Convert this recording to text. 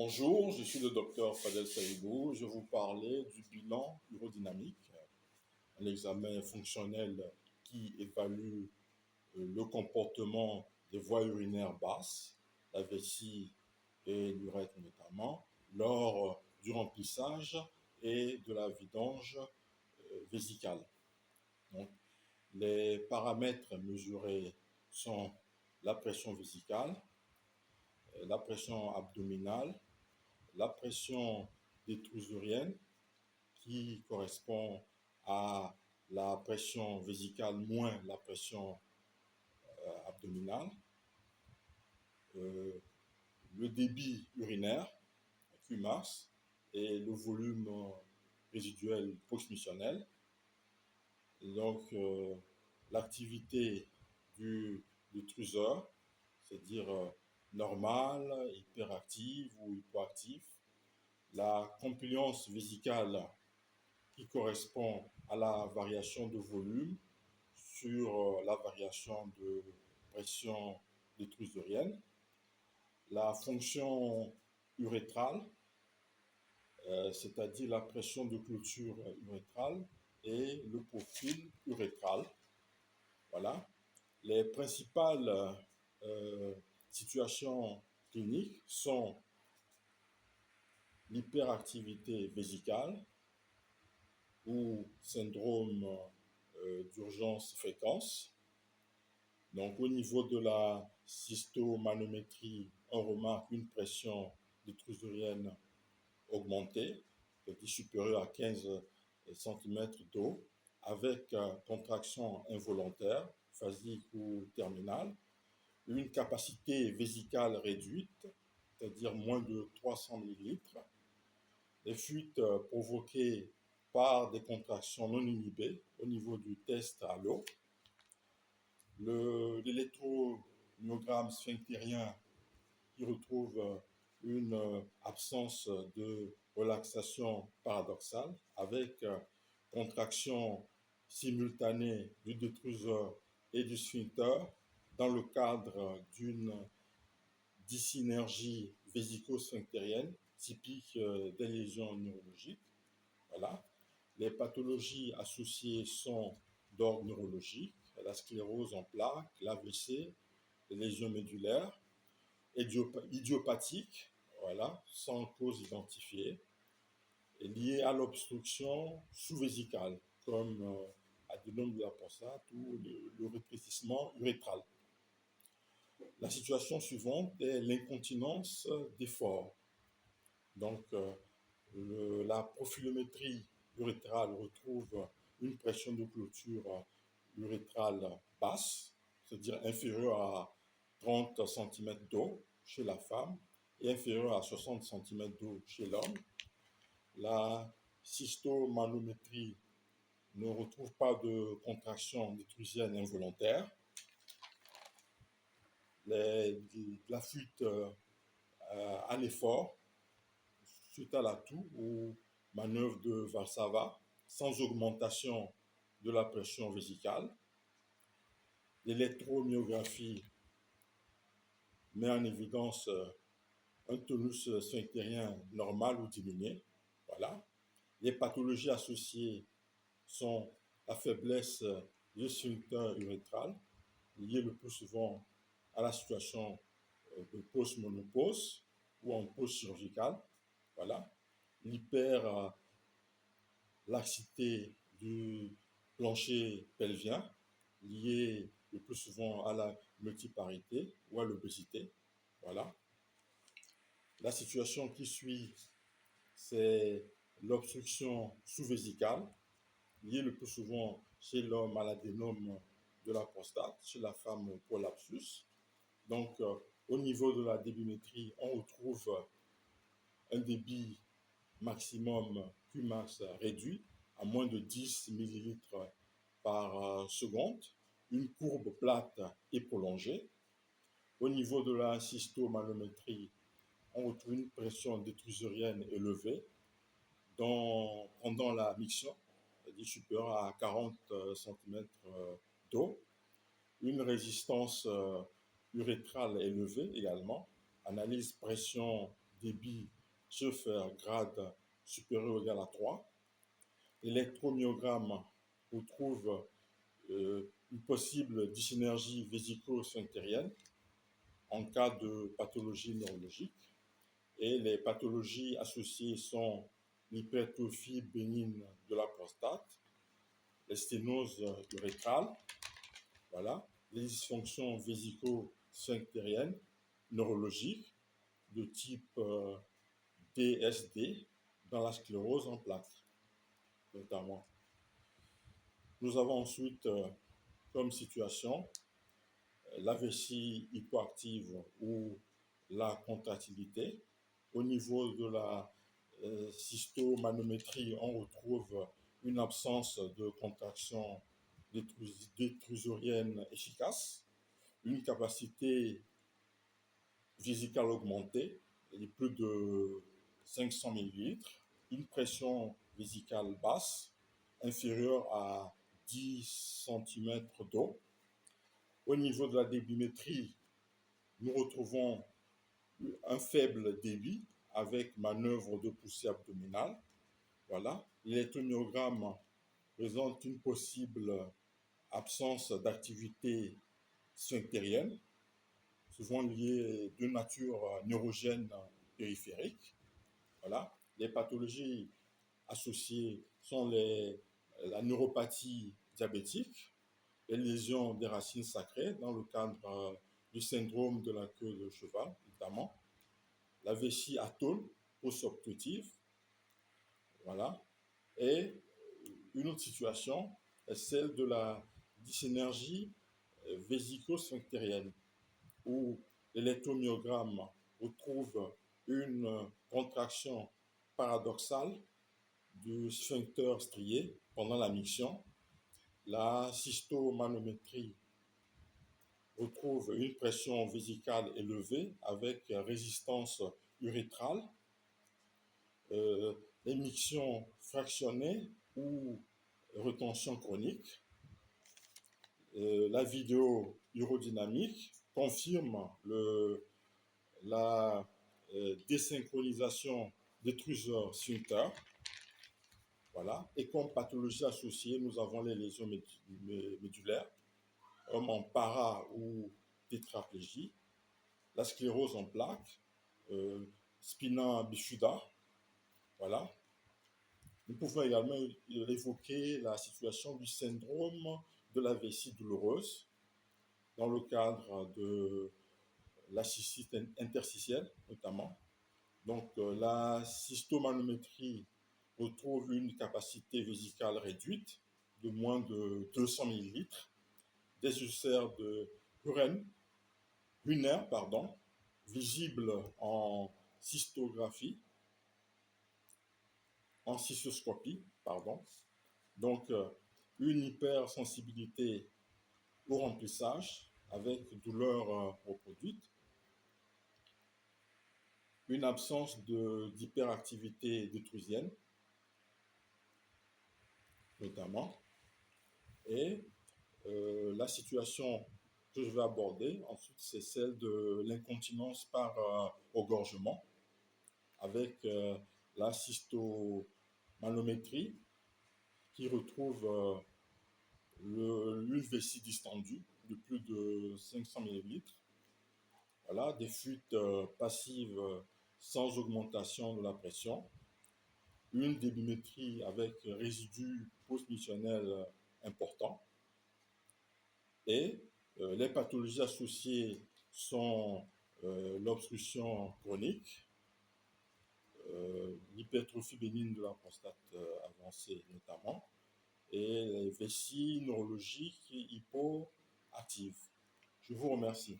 Bonjour, je suis le docteur Fadel Saïbou. Je vais vous parler du bilan urodynamique, un examen fonctionnel qui évalue le comportement des voies urinaires basses, la vessie et l'urètre notamment, lors du remplissage et de la vidange vésicale. Donc, les paramètres mesurés sont la pression vésicale, la pression abdominale, la pression des trousses uriniennes qui correspond à la pression vésicale moins la pression abdominale, euh, le débit urinaire, QMAX, et le volume résiduel post-missionnel. Donc, l'activité du truseur, c'est-à-dire normale, hyperactive ou hypoactive, la compliance vésicale qui correspond à la variation de volume sur la variation de pression des trousses uriniennes, la fonction urétrale, c'est-à-dire la pression de clôture urétrale et le profil urétral. Voilà. Les principales situations cliniques sont l'hyperactivité vésicale ou syndrome d'urgence-fréquence. Donc, au niveau de la cystomanométrie, on remarque une pression des trousses uriniennes augmentée, qui est supérieure à 15 cm d'eau, avec contraction involontaire, phasique ou terminale, une capacité vésicale réduite, c'est-à-dire moins de 300 ml, des fuites provoquées par des contractions non inhibées au niveau du test à l'eau. L'électromyogramme sphinctérien qui retrouve une absence de relaxation paradoxale avec contraction simultanée du détruseur et du sphincter dans le cadre d'une dysynergie vésico-sphinctérienne typique des lésions neurologiques. Voilà. Les pathologies associées sont d'ordre neurologique, la sclérose en plaques, l'AVC, les lésions médulaires, idiopathiques, voilà, sans cause identifiée, et liées à l'obstruction sous-vésicale, comme adénome de la prostate ou le rétrécissement urétral. La situation suivante est l'incontinence d'effort. Donc, la profilométrie urétrale retrouve une pression de clôture urétrale basse, c'est-à-dire inférieure à 30 cm d'eau chez la femme et inférieure à 60 cm d'eau chez l'homme. La cystomanométrie ne retrouve pas de contraction détrusienne involontaire. La fuite à l'effort suite à l'atout ou manœuvre de Valsalva sans augmentation de la pression vésicale. L'électromyographie met en évidence un tonus sphinctérien normal ou diminué. Voilà. Les pathologies associées sont la faiblesse du sphincter urétral, liée le plus souvent à la situation de post-monopause ou en post-chirurgicale. Voilà. L'hyperlaxité du plancher pelvien, liée le plus souvent à la multiparité ou à l'obésité. Voilà. La situation qui suit, c'est l'obstruction sous-vésicale, liée le plus souvent chez l'homme à l'adénome de la prostate, chez la femme au prolapsus. Donc, au niveau de la débimétrie, on retrouve un débit maximum Qmax réduit à moins de 10 ml par seconde, une courbe plate et prolongée. Au niveau de la cystomanométrie, on retrouve une pression détrusurienne élevée pendant la miction, c'est-à-dire supérieure à 40 cm d'eau, une résistance urétrale élevée également, analyse pression débit se faire grade supérieur ou égal à 3. L'électromyogramme retrouve une possible dysynergie vésico-sphinctérienne en cas de pathologie neurologique. Et les pathologies associées sont l'hypertrophie bénigne de la prostate, les sténoses urétrales, voilà, les dysfonctions vésico-sphinctériennes neurologiques de type DSD dans la sclérose en plaques, notamment. Nous avons ensuite comme situation la vessie hypoactive ou la contractilité. Au niveau de la cystomanométrie, on retrouve une absence de contraction détrusorienne efficace, une capacité vésicale augmentée de plus de 500 ml, une pression vésicale basse, inférieure à 10 cm d'eau. Au niveau de la débimétrie, nous retrouvons un faible débit avec manœuvre de poussée abdominale. Voilà. L'électromyogramme présente une possible absence d'activité sphinctérienne, souvent liée de nature neurogène périphérique. Voilà. Les pathologies associées sont la neuropathie diabétique, les lésions des racines sacrées dans le cadre du syndrome de la queue de cheval, notamment, la vessie atone post-obstructive, voilà, et une autre situation est celle de la dysénergie vésico-sphinctérienne, où l'électromyogramme retrouve une contraction paradoxale du sphincter strié pendant la miction. La cystomanométrie retrouve une pression vésicale élevée avec résistance urétrale, émission fractionnée ou retention chronique. La vidéo urodynamique confirme la désynchronisation des truseurs sphincter. Voilà. Et comme pathologie associée, nous avons les lésions médulaires, en para ou tétraplégie, la sclérose en plaques, spina bifida. Voilà. Nous pouvons également évoquer la situation du syndrome de la vessie douloureuse dans le cadre de la cystite interstitielle notamment. Donc la cystomanométrie retrouve une capacité vésicale réduite de moins de 200 ml, des ulcères unaires, visibles en cystoscopie, donc une hypersensibilité au remplissage avec douleur reproduite, une absence d'hyperactivité détrusienne, notamment, et la situation que je vais aborder ensuite, c'est celle de l'incontinence par engorgement, avec la cystomanométrie qui retrouve une vessie distendue de plus de 500 ml. Voilà, des fuites passives sans augmentation de la pression, une débimétrie avec résidus post-missionnels importants, et les pathologies associées sont l'obstruction chronique, l'hypertrophie bénigne de la prostate avancée notamment, et les vessies neurologiques hypoactives. Je vous remercie.